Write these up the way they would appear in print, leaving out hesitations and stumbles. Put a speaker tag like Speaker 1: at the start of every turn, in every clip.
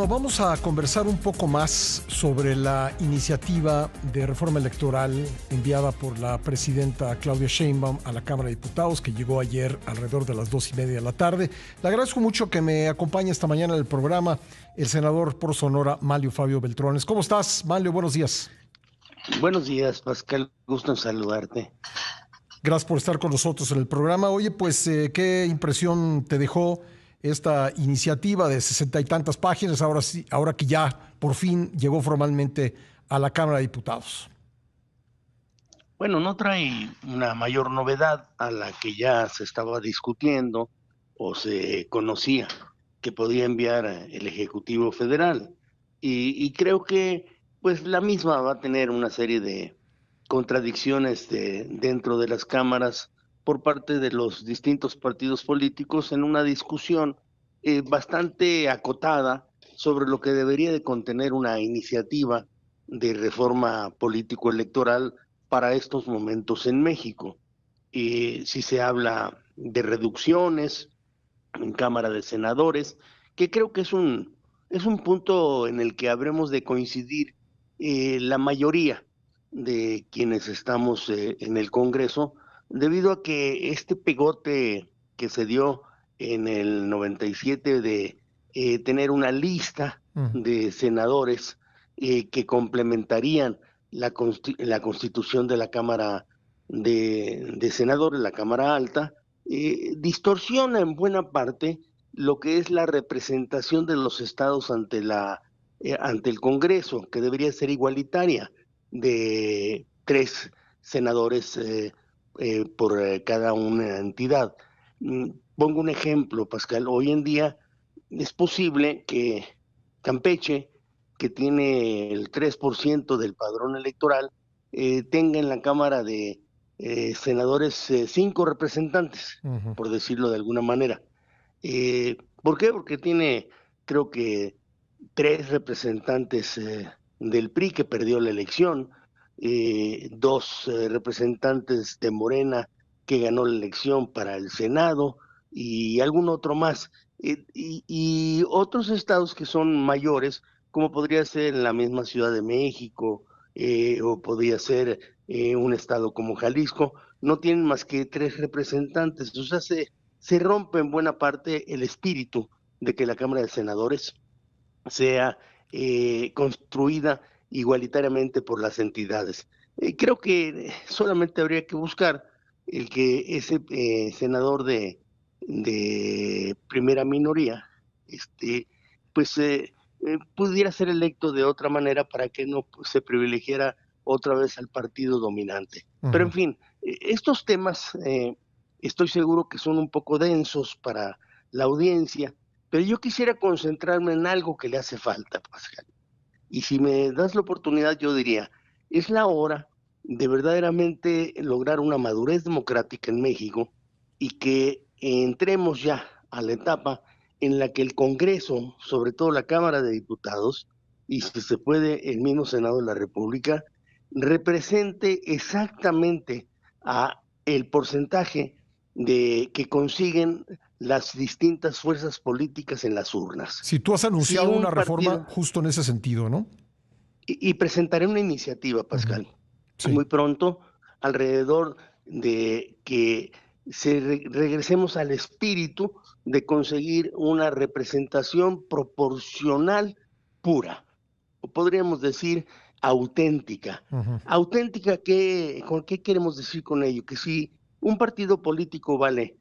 Speaker 1: Vamos a conversar un poco más sobre la iniciativa de reforma electoral enviada por la presidenta Claudia Sheinbaum a la Cámara de Diputados, que llegó ayer alrededor de las 2:30 de la tarde. Le agradezco mucho que me acompañe esta mañana en el programa el senador por Sonora, Manlio Fabio Beltrones. ¿Cómo estás, Manlio? Buenos días.
Speaker 2: Buenos días, Pascal. Gusto en saludarte.
Speaker 1: Gracias por estar con nosotros en el programa. Oye, pues, ¿qué impresión te dejó esta iniciativa de 60 y tantas páginas, ahora sí, ahora que ya por fin llegó formalmente a la Cámara de Diputados?
Speaker 2: Bueno, no trae una mayor novedad a la que ya se estaba discutiendo o se conocía que podía enviar el Ejecutivo Federal. Y creo que pues la misma va a tener una serie de contradicciones dentro de las cámaras por parte de los distintos partidos políticos en una discusión bastante acotada sobre lo que debería de contener una iniciativa de reforma político-electoral para estos momentos en México. Si se habla de reducciones en Cámara de Senadores, que creo que es un punto en el que habremos de coincidir la mayoría de quienes estamos en el Congreso, debido a que este pegote que se dio en el 97 de tener una lista de senadores que complementarían la constitución de la Cámara de Senadores, la Cámara Alta, distorsiona en buena parte lo que es la representación de los estados ante el Congreso, que debería ser igualitaria, de 3 senadores por cada una entidad. Pongo un ejemplo, Pascal. Hoy en día es posible que Campeche, que tiene el 3% del padrón electoral, tenga en la Cámara de Senadores 5 representantes, por decirlo de alguna manera. ¿Por qué? Porque tiene, creo que, 3 representantes del PRI que perdió la elección, 2 representantes de Morena que ganó la elección para el Senado y algún otro más. Y otros estados que son mayores, como podría ser la misma Ciudad de México, o podría ser un estado como Jalisco, no tienen más que 3 representantes. O sea, se rompe en buena parte el espíritu de que la Cámara de Senadores sea construida igualitariamente por las entidades. Creo que solamente habría que buscar el que ese senador de primera minoría, pues pudiera ser electo de otra manera para que no se privilegiara otra vez al partido dominante. Pero en fin, estos temas estoy seguro que son un poco densos para la audiencia, pero yo quisiera concentrarme en algo que le hace falta, Pascal. Y si me das la oportunidad, yo diría, es la hora de verdaderamente lograr una madurez democrática en México y que entremos ya a la etapa en la que el Congreso, sobre todo la Cámara de Diputados, y si se puede el mismo Senado de la República, represente exactamente a el porcentaje de que consiguen las distintas fuerzas políticas en las urnas.
Speaker 1: Si tú has
Speaker 2: Si
Speaker 1: anunciado
Speaker 2: un
Speaker 1: una reforma
Speaker 2: partido,
Speaker 1: justo en ese sentido, ¿no?
Speaker 2: y presentaré una iniciativa, Pascal,
Speaker 1: Sí.
Speaker 2: muy pronto, alrededor de que regresemos al espíritu de conseguir una representación proporcional pura, o podríamos decir auténtica. Auténtica, ¿con qué queremos decir con ello? Que si un partido político vale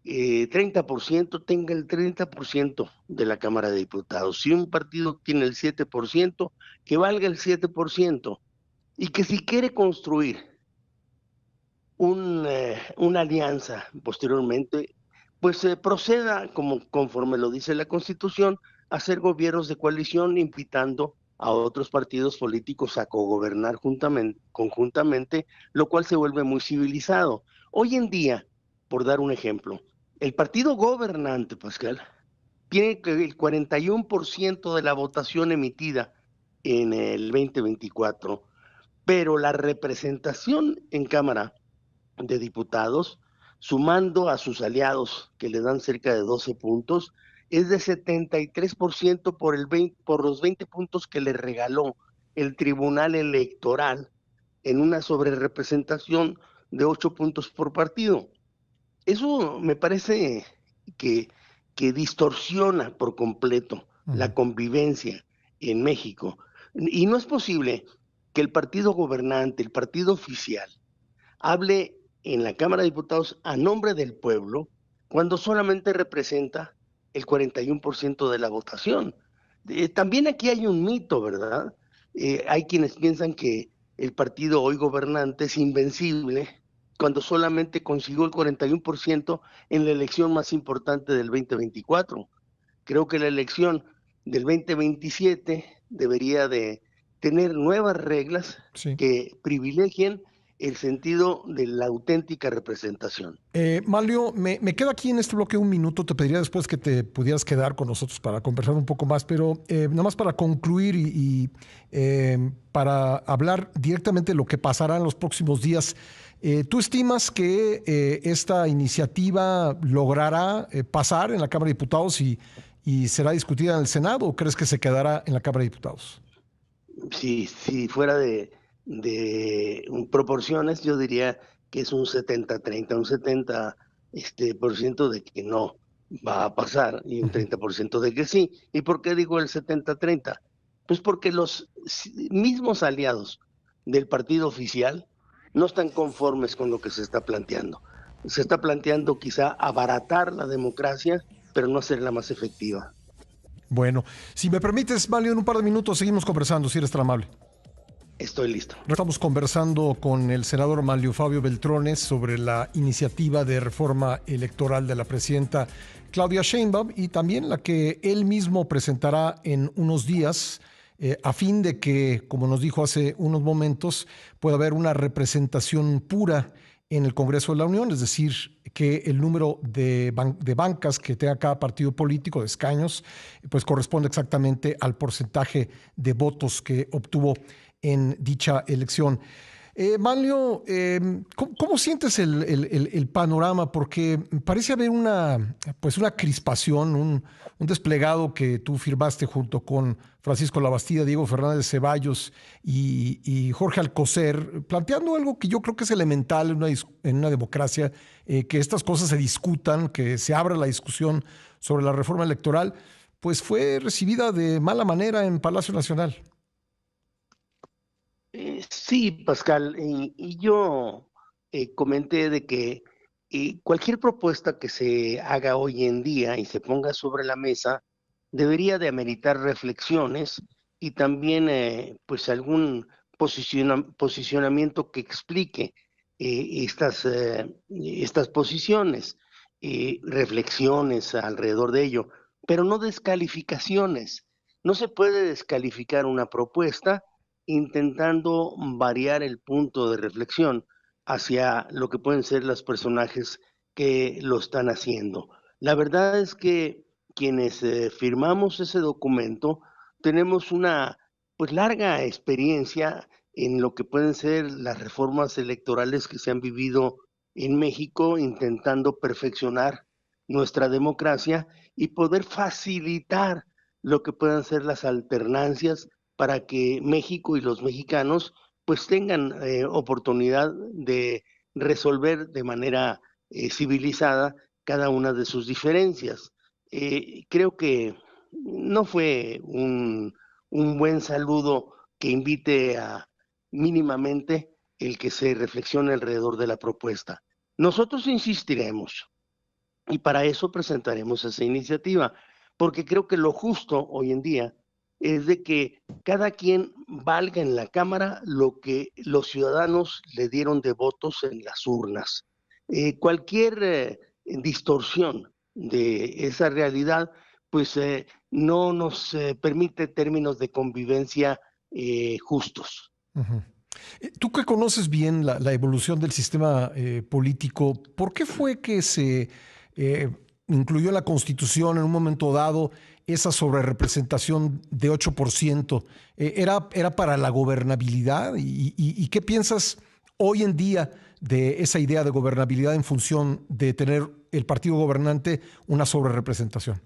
Speaker 2: 30%, tenga el 30% de la Cámara de Diputados. Si un partido tiene el 7%, que valga el 7%. Y que si quiere construir una alianza posteriormente, pues proceda, conforme lo dice la Constitución, a hacer gobiernos de coalición, invitando a otros partidos políticos a cogobernar conjuntamente, lo cual se vuelve muy civilizado. Hoy en día, por dar un ejemplo, el partido gobernante, Pascal, tiene el 41% de la votación emitida en el 2024, pero la representación en Cámara de Diputados, sumando a sus aliados que le dan cerca de 12 puntos, es de 73% por los 20 puntos que le regaló el Tribunal Electoral en una sobrerepresentación de 8 puntos por partido. Eso me parece que, que distorsiona por completo la convivencia en México. Y no es posible que el partido gobernante, el partido oficial, hable en la Cámara de Diputados a nombre del pueblo cuando solamente representa el 41% de la votación. También aquí hay un mito, ¿verdad? Hay quienes piensan que el partido hoy gobernante es invencible cuando solamente consiguió el 41% en la elección más importante del 2024. Creo que la elección del 2027 debería de tener nuevas reglas que privilegien el sentido de la auténtica representación.
Speaker 1: Manlio, me quedo aquí en este bloque un minuto. Te pediría después que te pudieras quedar con nosotros para conversar un poco más, pero nada más para concluir y para hablar directamente de lo que pasará en los próximos días. ¿Tú estimas que esta iniciativa logrará pasar en la Cámara de Diputados y será discutida en el Senado, o crees que se quedará en la Cámara de Diputados?
Speaker 2: Si fuera de proporciones, yo diría que es un 70-30, un 70% de que no va a pasar y un 30% de que sí. ¿Y por qué digo el 70-30? Pues porque los mismos aliados del partido oficial no están conformes con lo que se está planteando. Se está planteando quizá abaratar la democracia, pero no hacerla más efectiva.
Speaker 1: Bueno, si me permites, Manlio, en un par de minutos seguimos conversando, si eres tan amable.
Speaker 2: Estoy listo.
Speaker 1: Estamos conversando con el senador Manlio Fabio Beltrones sobre la iniciativa de reforma electoral de la presidenta Claudia Sheinbaum y también la que él mismo presentará en unos días a fin de que, como nos dijo hace unos momentos, pueda haber una representación pura en el Congreso de la Unión, es decir, que el número de bancas que tenga cada partido político, de escaños, pues corresponde exactamente al porcentaje de votos que obtuvo en dicha elección. Manlio, ¿cómo sientes el panorama? Porque parece haber una crispación, un desplegado que tú firmaste junto con Francisco Labastida, Diego Fernández Ceballos y Jorge Alcocer, planteando algo que yo creo que es elemental en una democracia, que estas cosas se discutan, que se abra la discusión sobre la reforma electoral, pues fue recibida de mala manera en Palacio Nacional.
Speaker 2: Sí, Pascal, y yo comenté de que cualquier propuesta que se haga hoy en día y se ponga sobre la mesa debería de ameritar reflexiones y también pues algún posicionamiento que explique estas posiciones, reflexiones alrededor de ello, pero no descalificaciones. No se puede descalificar una propuesta intentando variar el punto de reflexión hacia lo que pueden ser los personajes que lo están haciendo. La verdad es que quienes firmamos ese documento tenemos una pues larga experiencia en lo que pueden ser las reformas electorales que se han vivido en México, intentando perfeccionar nuestra democracia y poder facilitar lo que puedan ser las alternancias para que México y los mexicanos pues tengan oportunidad de resolver de manera civilizada cada una de sus diferencias. Creo que no fue un buen saludo que invite a mínimamente el que se reflexione alrededor de la propuesta. Nosotros insistiremos y para eso presentaremos esa iniciativa, porque creo que lo justo hoy en día es de que cada quien valga en la Cámara lo que los ciudadanos le dieron de votos en las urnas. Cualquier distorsión de esa realidad, pues no nos permite términos de convivencia justos.
Speaker 1: Uh-huh. Tú que conoces bien la evolución del sistema político, ¿por qué fue que se incluyó en la Constitución en un momento dado esa sobrerepresentación de 8%? ¿Era para la gobernabilidad? ¿Y qué piensas hoy en día de esa idea de gobernabilidad en función de tener el partido gobernante una sobrerepresentación?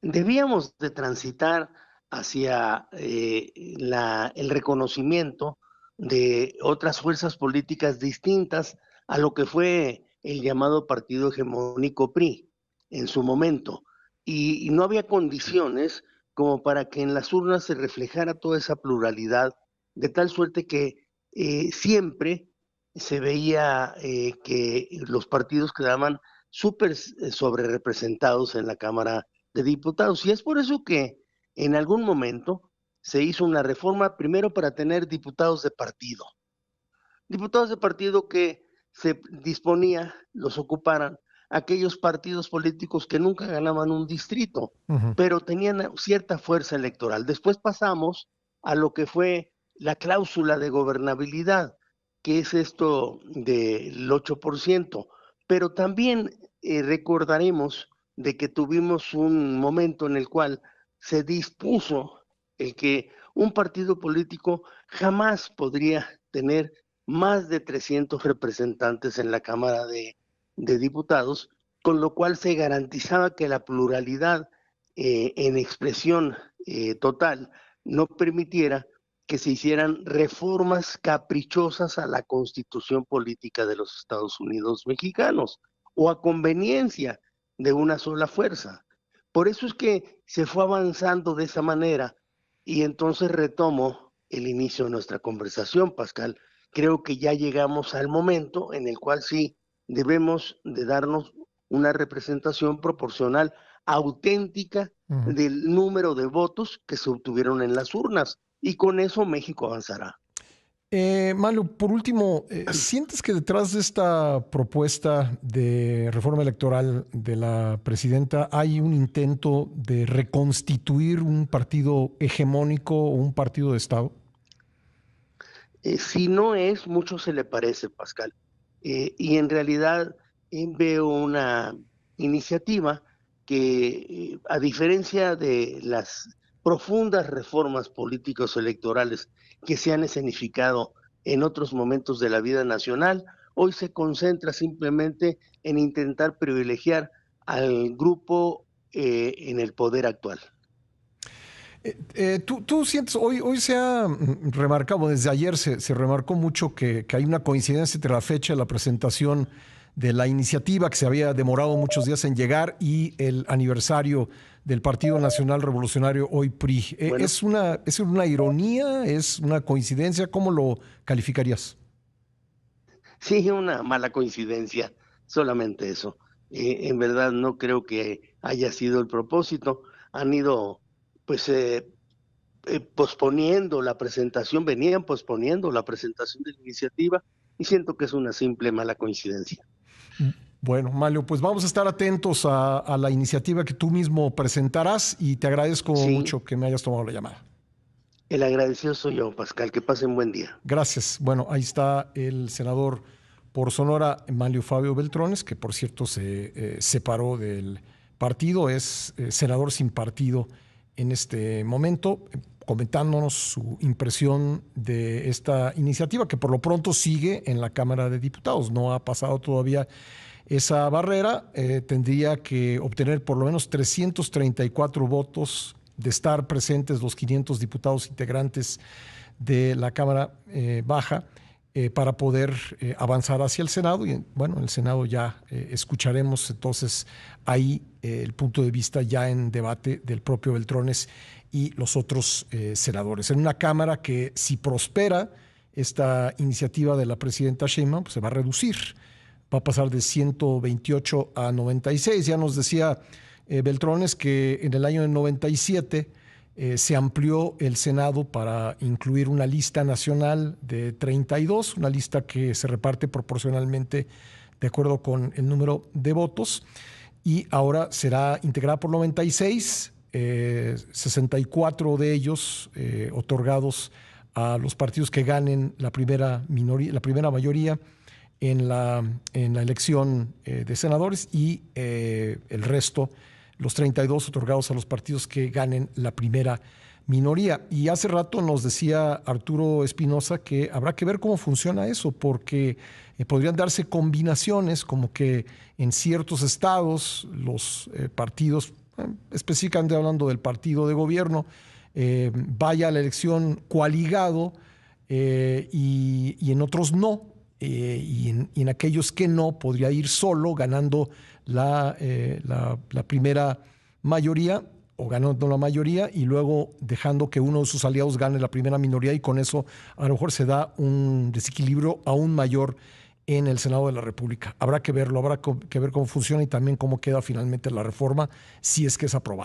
Speaker 2: debíamos de transitar hacia el reconocimiento de otras fuerzas políticas distintas a lo que fue el llamado partido hegemónico PRI en su momento. Y no había condiciones como para que en las urnas se reflejara toda esa pluralidad, de tal suerte que siempre se veía que los partidos quedaban súper sobre representados en la Cámara de Diputados. Y es por eso que en algún momento se hizo una reforma primero para tener diputados de partido que se disponía los ocuparan aquellos partidos políticos que nunca ganaban un distrito, pero tenían cierta fuerza electoral. Después pasamos a lo que fue la cláusula de gobernabilidad, que es esto del 8%, pero también recordaremos de que tuvimos un momento en el cual se dispuso el que un partido político jamás podría tener más de 300 representantes en la Cámara de Diputados, con lo cual se garantizaba que la pluralidad en expresión total no permitiera que se hicieran reformas caprichosas a la Constitución política de los Estados Unidos mexicanos o a conveniencia de una sola fuerza. Por eso es que se fue avanzando de esa manera y entonces retomo el inicio de nuestra conversación, Pascal. Creo que ya llegamos al momento en el cual sí debemos de darnos una representación proporcional auténtica del número de votos que se obtuvieron en las urnas, y con eso México avanzará.
Speaker 1: Mario, por último, ¿sientes que detrás de esta propuesta de reforma electoral de la presidenta hay un intento de reconstituir un partido hegemónico o un partido de Estado?
Speaker 2: Si no es, mucho se le parece, Pascal. Y en realidad veo una iniciativa que, a diferencia de las profundas reformas políticos electorales que se han escenificado en otros momentos de la vida nacional, hoy se concentra simplemente en intentar privilegiar al grupo en el poder actual.
Speaker 1: ¿Tú sientes, hoy se ha remarcado, desde ayer se remarcó mucho que hay una coincidencia entre la fecha de la presentación de la iniciativa, que se había demorado muchos días en llegar, y el aniversario del Partido Nacional Revolucionario, hoy PRI? Bueno, ¿es una ironía? ¿Es una coincidencia? ¿Cómo lo calificarías?
Speaker 2: Sí, una mala coincidencia, solamente eso. En verdad no creo que haya sido el propósito. Han ido pues posponiendo la presentación, venían posponiendo la presentación de la iniciativa, y siento que es una simple mala coincidencia.
Speaker 1: Bueno, Mario, pues vamos a estar atentos a la iniciativa que tú mismo presentarás, y te agradezco mucho que me hayas tomado la llamada.
Speaker 2: El agradecido soy yo, Pascal. Que pasen buen día.
Speaker 1: Gracias. Bueno, ahí está el senador por Sonora, Manlio Fabio Beltrones, que por cierto se separó del partido, es senador sin partido en este momento, comentándonos su impresión de esta iniciativa, que por lo pronto sigue en la Cámara de Diputados. No ha pasado todavía esa barrera. Tendría que obtener por lo menos 334 votos de estar presentes los 500 diputados integrantes de la Cámara Baja para poder avanzar hacia el Senado. Y bueno, en el Senado ya escucharemos entonces ahí el punto de vista ya en debate del propio Beltrones y los otros senadores. En una Cámara que, si prospera esta iniciativa de la presidenta Sheinbaum, pues se va a reducir. Va a pasar de 128 a 96. Ya nos decía Beltrones que en el año del 97 se amplió el Senado para incluir una lista nacional de 32, una lista que se reparte proporcionalmente de acuerdo con el número de votos, y ahora será integrada por 96, 64 de ellos otorgados a los partidos que ganen la primera mayoría en la elección de senadores, y el resto, los 32, otorgados a los partidos que ganen la primera minoría. Y hace rato nos decía Arturo Espinosa que habrá que ver cómo funciona eso, porque podrían darse combinaciones, como que en ciertos estados los partidos específicamente hablando del partido de gobierno, vaya a la elección coaligado y en otros no. Y en aquellos que no, podría ir solo ganando la primera mayoría o ganando la mayoría y luego dejando que uno de sus aliados gane la primera minoría, y con eso a lo mejor se da un desequilibrio aún mayor en el Senado de la República. Habrá que verlo, habrá que ver cómo funciona y también cómo queda finalmente la reforma, si es que es aprobada.